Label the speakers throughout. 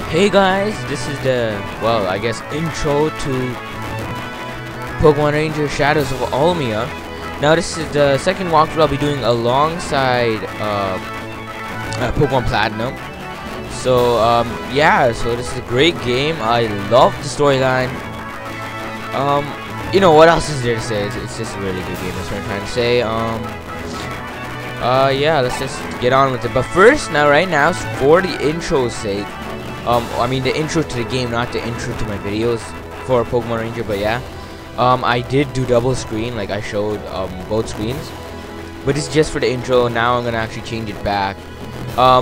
Speaker 1: Hey guys, this is the, well, I guess intro to Pokemon Ranger Shadows of Almia. Now this is the second walkthrough I'll be doing alongside Pokemon Platinum. So yeah, so this is a great game. I love the storyline. You know, what else is there to say? It's just a really good game, that's what I'm trying to say. Yeah, let's just get on with it. But first, right now, for the intro's sake, I mean the intro to the game, not the intro to my videos for Pokemon Ranger, but yeah. I did do double screen, like I showed both screens. But it's just for the intro. Now I'm gonna actually change it back.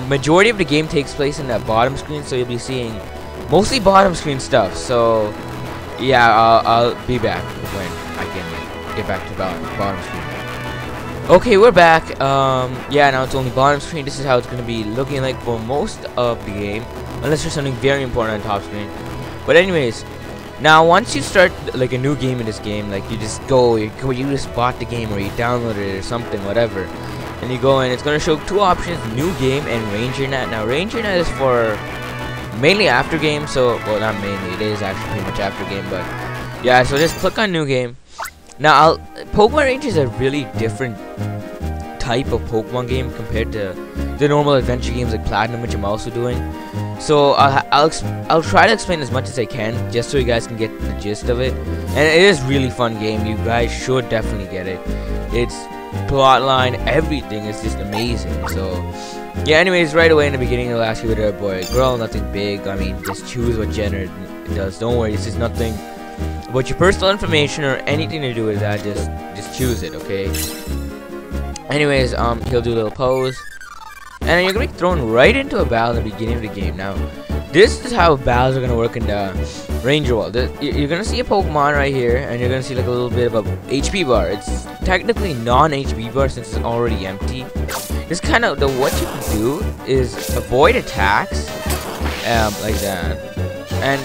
Speaker 1: Majority of the game takes place in the bottom screen, so you'll be seeing mostly bottom screen stuff. So yeah, I'll be back when I can get back to bottom screen. Okay, we're back. Yeah, now it's only bottom screen. This is how it's gonna be looking like for most of the game, unless there's something very important on top screen. But anyways, now once you start like a new game in this game, like you just go, you just bought the game or you downloaded it or something, whatever, and you go in, it's gonna show two options: new game and Ranger Net. Now Ranger Net is for mainly after game, so well, not mainly, it is actually pretty much after game, but yeah. So just click on new game. Now Pokemon Ranger is a really different type of Pokemon game compared to the normal adventure games like Platinum, which I'm also doing. So I'll try to explain as much as I can, just so you guys can get the gist of it. And it is really fun game. You guys should definitely get it. It's plotline, everything is just amazing. So yeah. Anyways, right away in the beginning, it'll ask you whether a boy or girl. Nothing big. I mean, just choose what gender it does. Don't worry, this is nothing about your personal information or anything to do with that. Just choose it, okay? Anyways, he'll do a little pose, and then you're gonna be thrown right into a battle in the beginning of the game. Now, this is how battles are gonna work in the Ranger world. You're gonna see a Pokemon right here, and you're gonna see like a little bit of a HP bar. It's technically non-HP bar since it's already empty. This kind of what you can do is avoid attacks, like that, and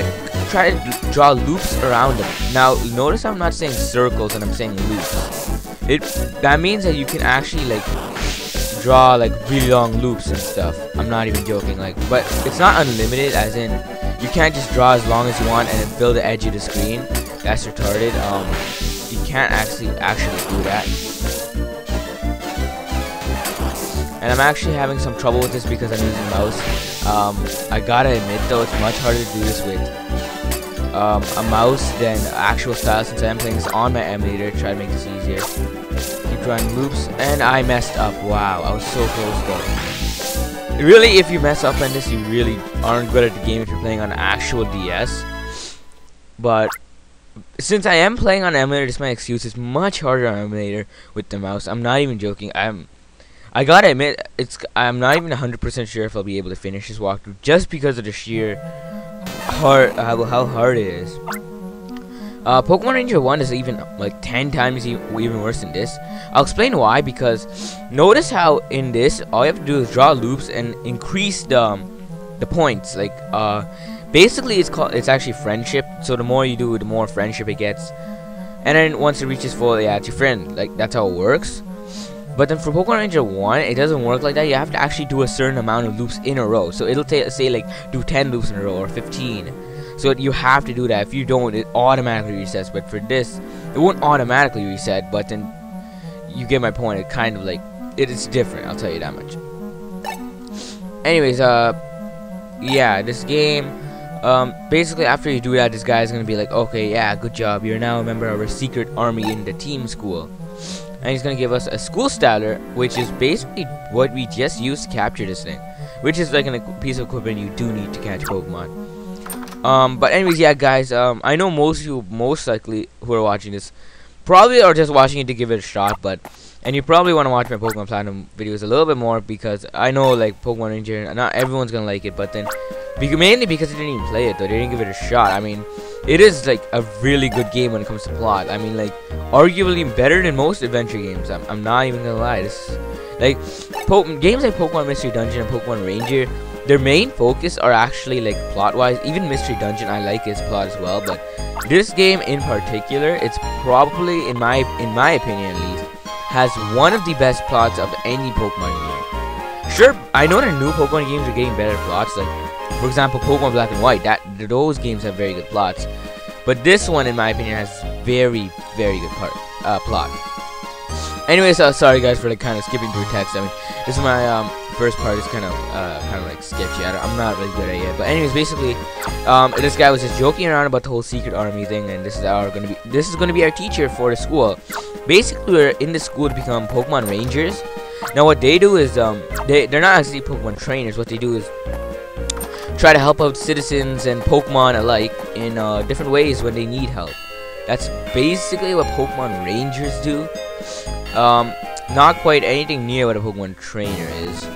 Speaker 1: try to draw loops around them. Now, notice I'm not saying circles and I'm saying loops. That means that you can actually like draw like really long loops and stuff. I'm not even joking, like, but it's not unlimited, as in you can't just draw as long as you want and then fill the edge of the screen. That's retarded. You can't actually do that. And I'm actually having some trouble with this because I'm using mouse. I gotta admit though, it's much harder to do this with a mouse than actual style, since I am playing this on my emulator to try to make this easier. Keep drawing loops, and I messed up. Wow, I was so close though. Really, if you mess up on this, you really aren't good at the game if you're playing on actual DS. But since I am playing on emulator, this is my excuse. It's much harder on emulator with the mouse. I'm not even joking. I gotta admit, I'm not even 100% sure if I'll be able to finish this walkthrough, just because of the sheer how hard it is. Pokemon Ranger 1 is even like 10 times even worse than this. I'll explain why, because notice how in this all you have to do is draw loops and increase the points. Like basically it's actually friendship. So the more you do, the more friendship it gets. And then once it reaches full, yeah, it's your friend. Like, that's how it works. But then for Pokemon Ranger 1, it doesn't work like that. You have to actually do a certain amount of loops in a row. So it'll say like do 10 loops in a row or 15. So you have to do that. If you don't, it automatically resets. But for this, it won't automatically reset. But then you get my point. It kind of like it's different. I'll tell you that much. Anyways, yeah, this game. Basically after you do that, this guy is gonna be like, okay, yeah, good job. You're now a member of our secret army in the team school. And he's gonna give us a school starter, which is basically what we just used to capture this thing, which is like a piece of equipment you do need to catch Pokemon. But anyways, yeah, guys, I know most of you, most likely who are watching this, probably are just watching it to give it a shot, and you probably want to watch my Pokemon Platinum videos a little bit more, because I know like Pokemon Ranger, not everyone's gonna like it, but then mainly because they didn't even play it though, they didn't give it a shot. I mean, it is like a really good game when it comes to plot. I mean, like, arguably better than most adventure games. I'm not even gonna lie. This like games like Pokemon Mystery Dungeon and Pokemon Ranger, their main focus are actually like plot wise. Even Mystery Dungeon I like its plot as well, but this game in particular, it's probably in my opinion at least, has one of the best plots of any Pokemon game. Sure, I know the new Pokemon games are getting better plots. Like For example, Pokemon Black and White. Those games have very good plots, but this one, in my opinion, has very good plot. Anyways, sorry guys for like kind of skipping through text. I mean, this is my first part is kind of like sketchy. I'm not really good at it yet. But anyways, basically, this guy was just joking around about the whole secret army thing, and this is gonna be our teacher for the school. Basically, we're in the school to become Pokemon Rangers. Now, what they do is they're not actually Pokemon trainers. What they do is try to help out citizens and Pokemon alike in different ways when they need help. That's basically what Pokemon Rangers do. Not quite anything near what a Pokemon trainer is.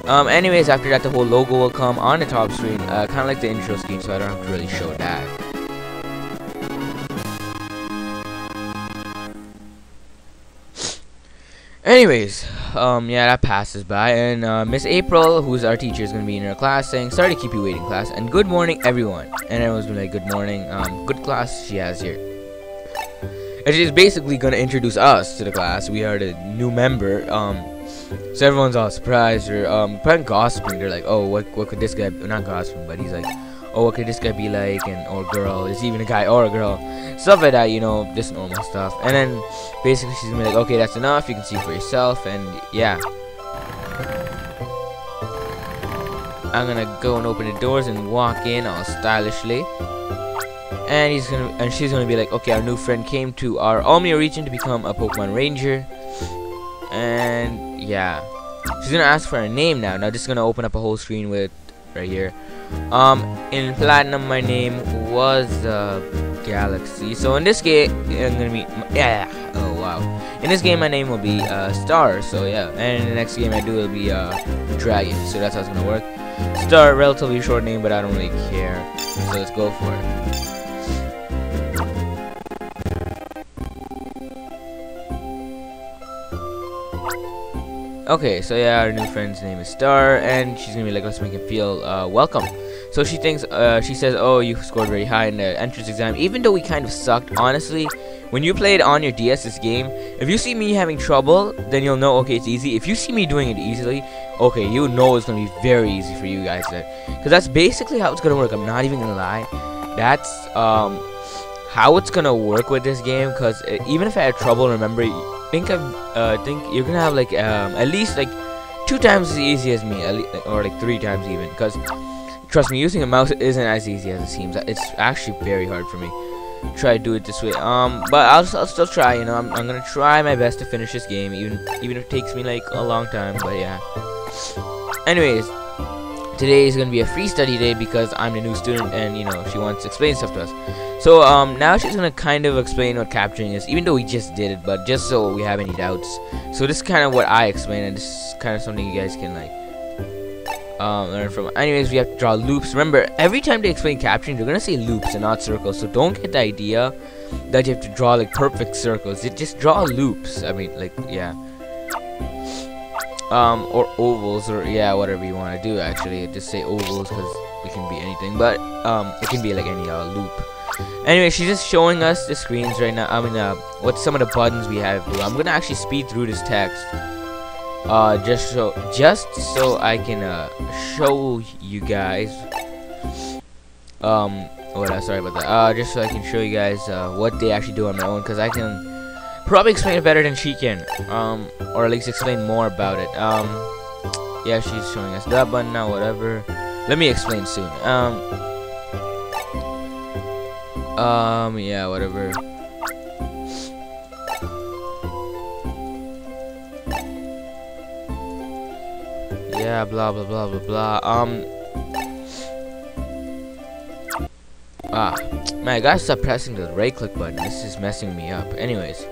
Speaker 1: Anyways, after that, the whole logo will come on the top screen, kind of like the intro screen, so I don't have to really show that. Anyways, yeah, that passes by, and Miss April, who's our teacher, is gonna be in her class saying, "Sorry to keep you waiting, class," and "Good morning, everyone." And everyone's gonna be like, "Good morning, good class she has here." And she's basically gonna introduce us to the class. We are the new member. So everyone's all surprised or probably gossiping. They're like, "Oh, what could this guy?" Not gossiping, but he's like, "Oh, what could this guy be like?" And or girl, is he even a guy or a girl? Stuff like that, you know, just normal stuff. And then basically she's gonna be like, "Okay, that's enough. You can see for yourself." And yeah, I'm gonna go and open the doors and walk in all stylishly. And she's gonna be like, "Okay, our new friend came to our Almia region to become a Pokemon Ranger." And yeah, she's gonna ask for a name now. Now this is gonna open up a whole screen with right here. In Platinum, my name was Galaxy. So in this game, I'm gonna be oh wow. In this game, my name will be Star. So yeah, and in the next game I do will be Dragon. So that's how it's gonna work. Star, relatively short name, but I don't really care. So let's go for it. Okay, so yeah, our new friend's name is Star, and she's gonna be like, let's make him feel welcome. So she says, "Oh, you scored very high in the entrance exam," even though we kind of sucked. Honestly, when you play it on your DS this game, if you see me having trouble, then you'll know, okay, it's easy. If you see me doing it easily, okay, you know it's gonna be very easy for you guys then, because that's basically how it's gonna work. I'm not even gonna lie. That's how it's gonna work with this game, because even if I had trouble, remember, think you're gonna have like at least like 2 times as easy as me, or like 3 times even, because trust me, using a mouse isn't as easy as it seems. It's actually very hard for me. Try to do it this way, but I'll still try, you know. I'm gonna try my best to finish this game, even if it takes me like a long time, but yeah. Anyways, today is gonna be a free study day because I'm the new student, and you know, she wants to explain stuff to us. So now she's gonna kind of explain what capturing is, even though we just did it, but just so we have any doubts. So this is kind of what I explained, and this is kind of something you guys can like learn from. Anyways, we have to draw loops. Remember, every time they explain capturing, they're gonna say loops and not circles. So don't get the idea that you have to draw like perfect circles. You just draw loops. I mean, like, yeah. Or ovals, or yeah, whatever you want to do. Actually, just say ovals because it can be anything, but it can be like any loop. Anyway, she's just showing us the screens right now. I mean, what some of the buttons we have to do. I'm gonna actually speed through this text, just so I can show you guys. Sorry about that. Just so I can show you guys what they actually do on my own, because I can probably explain it better than she can, or at least explain more about it. Yeah, she's showing us that button now. Whatever. Let me explain soon. Yeah, whatever. Yeah, blah blah blah blah blah. Man, I gotta stop pressing the right click button. This is messing me up. Anyways,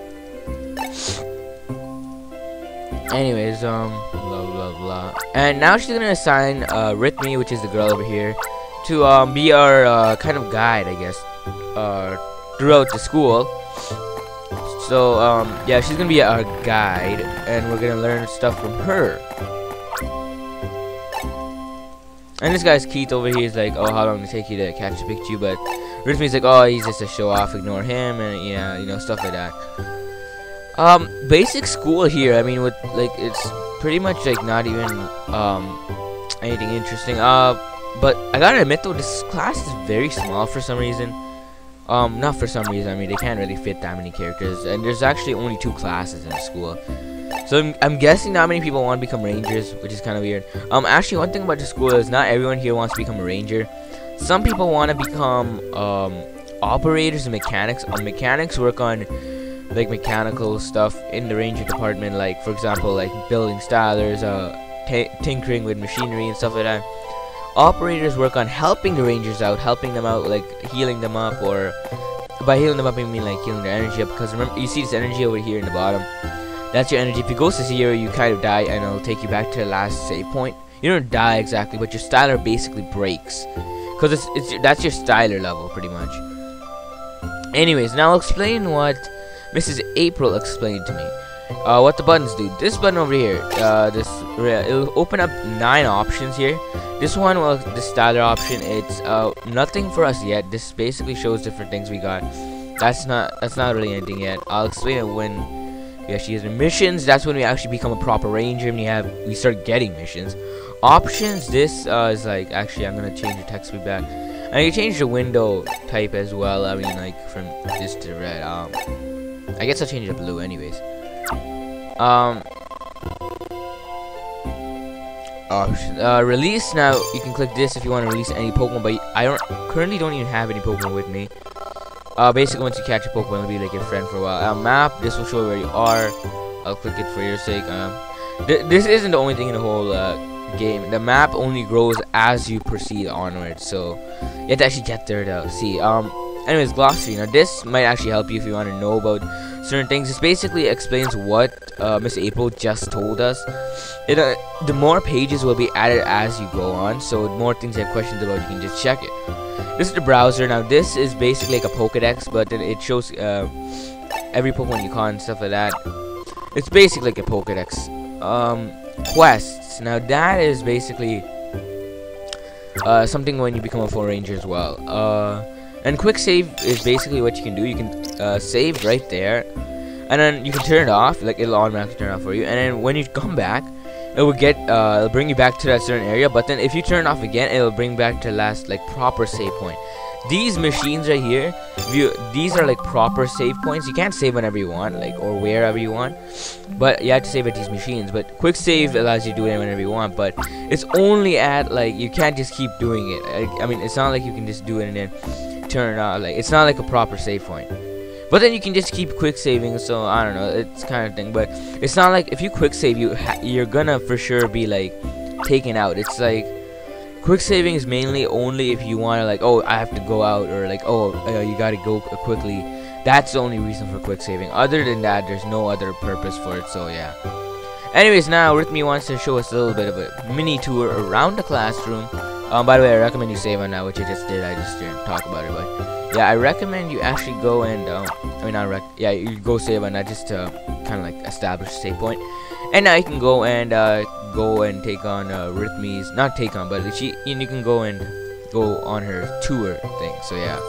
Speaker 1: blah blah blah. And now she's gonna assign Rhythmy, which is the girl over here, to be our kind of guide, I guess, throughout the school. So yeah, she's gonna be our guide, and we're gonna learn stuff from her. And this guy's Keith over here is like, "Oh, how long did it take you to catch a Pikachu?" But Rhythmy's like, "Oh, he's just a show off, ignore him," and yeah, you know, stuff like that. Basic school here, I mean, with like, it's pretty much like not even anything interesting. But I gotta admit though, this class is very small for some reason. Not for some reason, I mean, they can't really fit that many characters, and there's actually only 2 classes in the school. So I'm guessing not many people want to become rangers, which is kind of weird. Actually, one thing about the school is not everyone here wants to become a ranger. Some people want to become operators and mechanics. Mechanics work on like mechanical stuff in the ranger department, like for example, like building stylers, tinkering with machinery and stuff like that. Operators work on helping the rangers out, helping them out, like healing them up, or by healing them up I mean like healing their energy up, because remember, you see this energy over here in the bottom, that's your energy. If it goes to 0, you kind of die, and it'll take you back to the last save point. You don't die exactly, but your styler basically breaks, because that's your styler level pretty much. Anyways, now I'll explain what Mrs. April explained to me. What the buttons do. This button over here, it'll open up 9 options here. This one, well, the styler option, it's nothing for us yet. This basically shows different things we got. That's not really anything yet. I'll explain it when we actually use the missions. That's when we actually become a proper ranger and we start getting missions. Options, this is like, actually I'm gonna change the text speed back. And I can change the window type as well. I mean, like from this to red. I guess I'll change it to blue anyways. Options. Release. Now you can click this if you want to release any Pokemon, but I currently don't even have any Pokemon with me. Basically, once you catch a Pokemon, it'll be like your friend for a while. Map. This will show where you are. I'll click it for your sake. This isn't the only thing in the whole game. The map only grows as you proceed onward, so you have to actually get there to see. Anyways, glossary. Now this might actually help you if you want to know about certain things. This basically explains what Miss April just told us. The more pages will be added as you go on, so the more things you have questions about, you can just check it. This is the browser. Now this is basically like a Pokedex, but then it shows every Pokemon you caught and stuff like that. It's basically like a Pokedex. Quests. Now that is basically something when you become a full ranger as well. And quick save is basically what you can do. You can save right there, and then you can turn it off. Like it'll automatically turn it off for you. And then when you come back, it will it'll bring you back to that certain area. But then if you turn it off again, it'll bring back to the last like proper save point. These machines right here, these are like proper save points. You can't save whenever you want, like or wherever you want, but you have to save at these machines. But quick save allows you to do it whenever you want, but it's only at like, you can't just keep doing it. I mean, it's not like you can just do it and then turn it off. Like it's not like a proper save point. But then you can just keep quick saving, so I don't know, it's kind of thing. But it's not like if you quick save, you're gonna for sure be like taken out. It's like quick saving is mainly only if you want to, like, oh, I have to go out, or like, oh, you gotta go quickly. That's the only reason for quick saving. Other than that, there's no other purpose for it. So yeah. Anyways, now Rhythmy wants to show us a little bit of a mini tour around the classroom. By the way, I recommend you save on that, which I just did. I just didn't talk about it, but yeah, I recommend you actually go and you go save on that just to kind of like establish a save point. And now you can go and take on Rhythmy's, not take on, but you can go on her tour thing. So yeah.